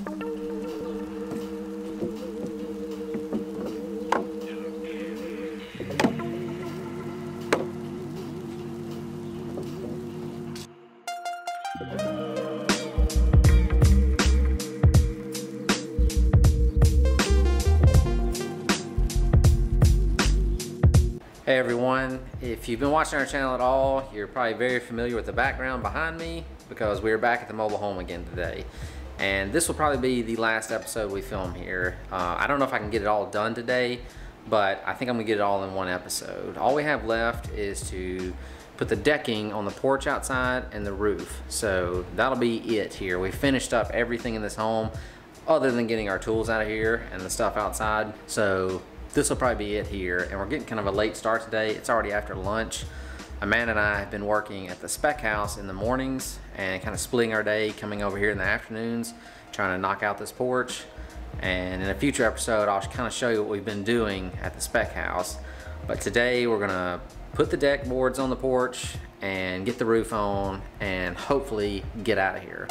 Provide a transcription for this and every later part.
Hey everyone, if you've been watching our channel at all, you're probably very familiar with the background behind me because we're back at the mobile home again today. And this will probably be the last episode we film here. I don't know if I can get it all done today, but I think I'm gonna get it all in one episode. All we have left is to put the decking on the porch outside and the roof. So that'll be it here. We finished up everything in this home other than getting our tools out of here and the stuff outside. So this will probably be it here, and we're getting kind of a late start today. It's already after lunch. Amanda and I have been working at the spec house in the mornings and kind of splitting our day, coming over here in the afternoons, trying to knock out this porch. And in a future episode, I'll kind of show you what we've been doing at the spec house. But today we're gonna put the deck boards on the porch and get the roof on and hopefully get out of here.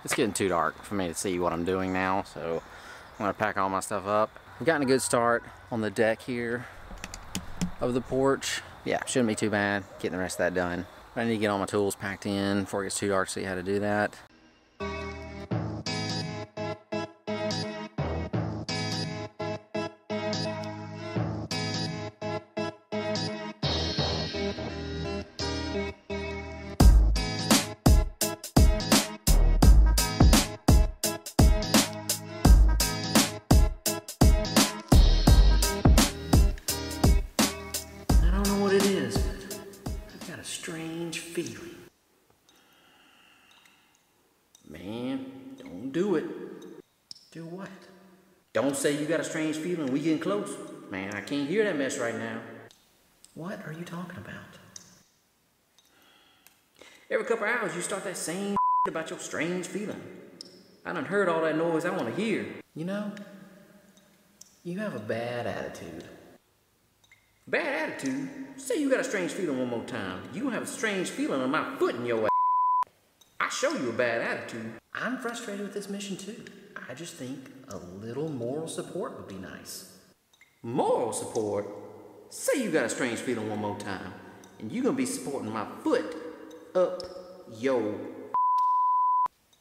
It's getting too dark for me to see what I'm doing now, so I'm gonna pack all my stuff up. We've gotten a good start on the deck here of the porch. Yeah, shouldn't be too bad getting the rest of that done. I need to get all my tools packed in before it gets too dark to see how to do that. Strange feeling. Man, don't do it. Do what? Don't say you got a strange feeling we getting close. Man, I can't hear that mess right now. What are you talking about? Every couple hours you start that same about your strange feeling. I done heard all that noise I want to hear. You know, you have a bad attitude. Bad attitude? Say you got a strange feeling one more time. You gonna have a strange feeling on my foot in your ass. I show you a bad attitude. I'm frustrated with this mission too. I just think a little moral support would be nice. Moral support? Say you got a strange feeling one more time, and you gonna be supporting my foot up your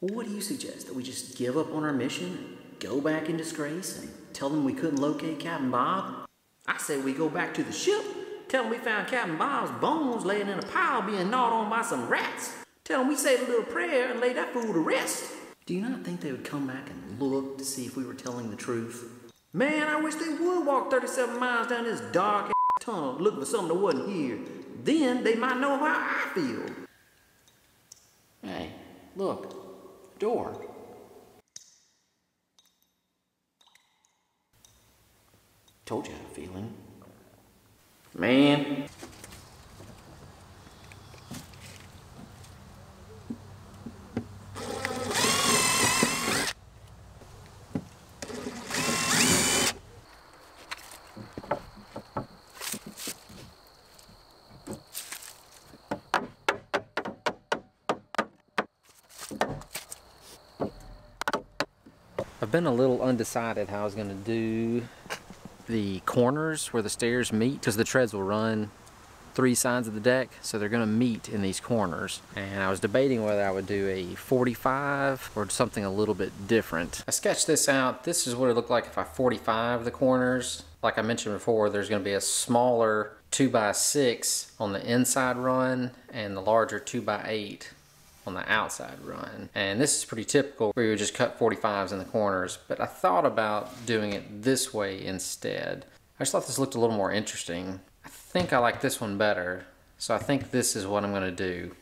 Well, what do you suggest? That we just give up on our mission and go back in disgrace and tell them we couldn't locate Captain Bob? I say we go back to the ship, tell them we found Captain Bob's bones laying in a pile being gnawed on by some rats. Tell them we said a little prayer and laid that fool to rest. Do you not think they would come back and look to see if we were telling the truth? Man, I wish they would walk 37 miles down this dark tunnel looking for something that wasn't here. Then they might know how I feel. Hey, look, door. Told you I had a feeling. Man. I've been a little undecided how I was going to do the corners where the stairs meet, because the treads will run 3 sides of the deck, so they're going to meet in these corners. And I was debating whether I would do a 45 or something a little bit different. I sketched this out. This is what it looked like if I 45 the corners. Like I mentioned before, there's going to be a smaller 2x6 on the inside run and the larger 2x8 on the outside run. And this is pretty typical where you would just cut 45s in the corners, but I thought about doing it this way instead. I just thought this looked a little more interesting. I think I like this one better, so I think this is what I'm gonna do.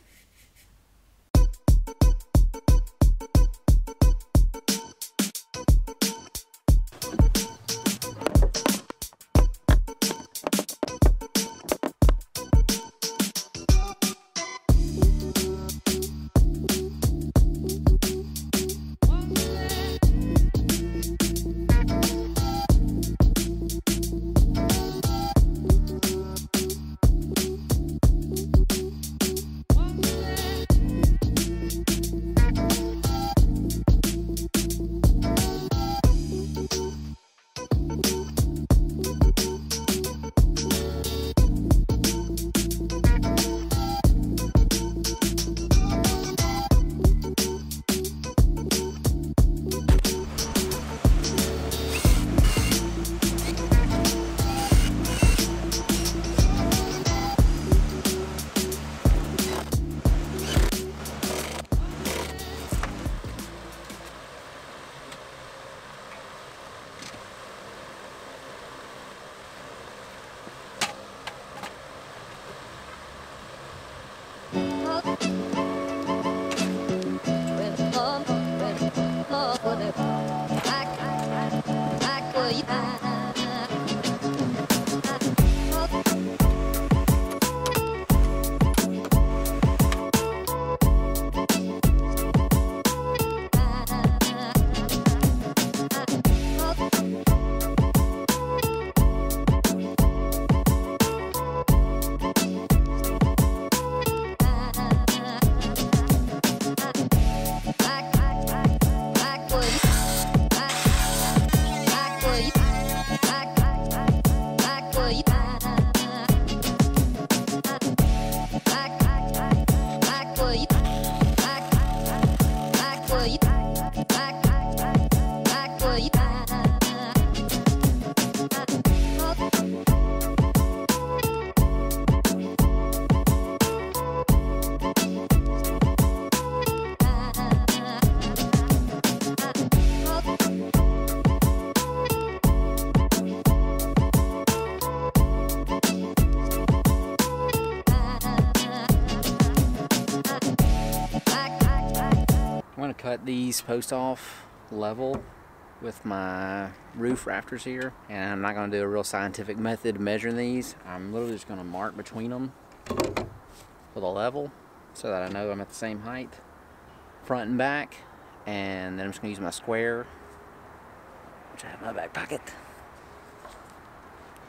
Cut these posts off level with my roof rafters here, and I'm not going to do a real scientific method of measuring these. I'm literally just going to mark between them with a level so that I know I'm at the same height front and back, and then I'm just going to use my square, which I have in my back pocket,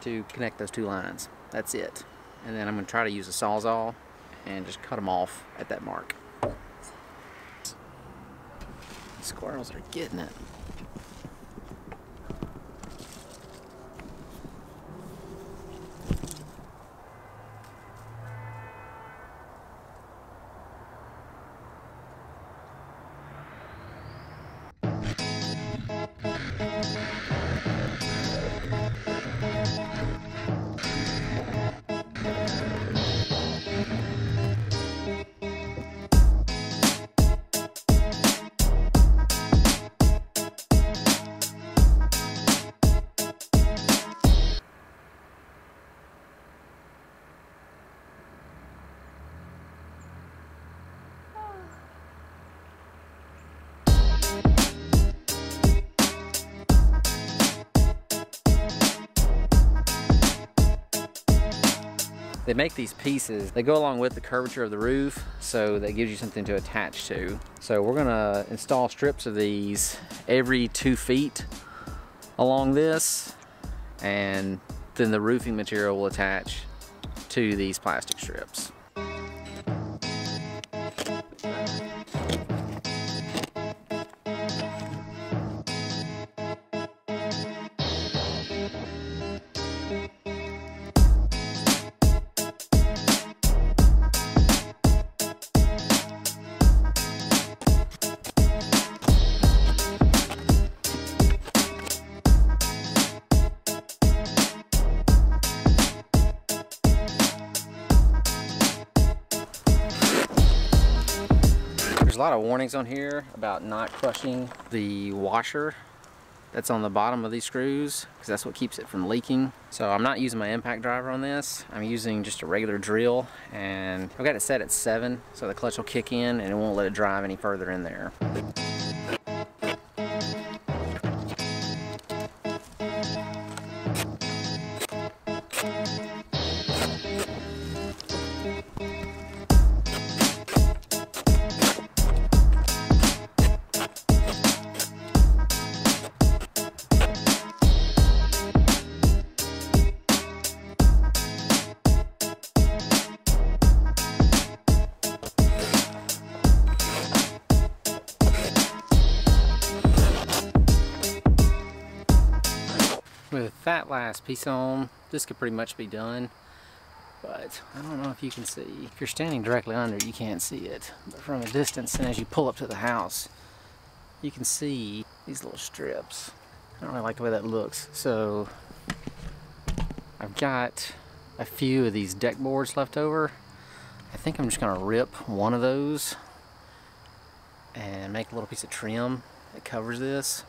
to connect those 2 lines. That's it. And then I'm going to try to use a sawzall and just cut them off at that mark. Squirrels are getting it. They make these pieces, they go along with the curvature of the roof, so that gives you something to attach to. So we're gonna install strips of these every 2 feet along this, and then the roofing material will attach to these plastic strips. There's a lot of warnings on here about not crushing the washer that's on the bottom of these screws, because that's what keeps it from leaking. So I'm not using my impact driver on this. I'm using just a regular drill, and I've got it set at 7 so the clutch will kick in and it won't let it drive any further in there. With that last piece on, this could pretty much be done, but I don't know if you can see. If you're standing directly under, you can't see it, but from a distance and as you pull up to the house, you can see these little strips. I don't really like the way that looks, so I've got a few of these deck boards left over. I think I'm just gonna rip one of those and make a little piece of trim that covers this.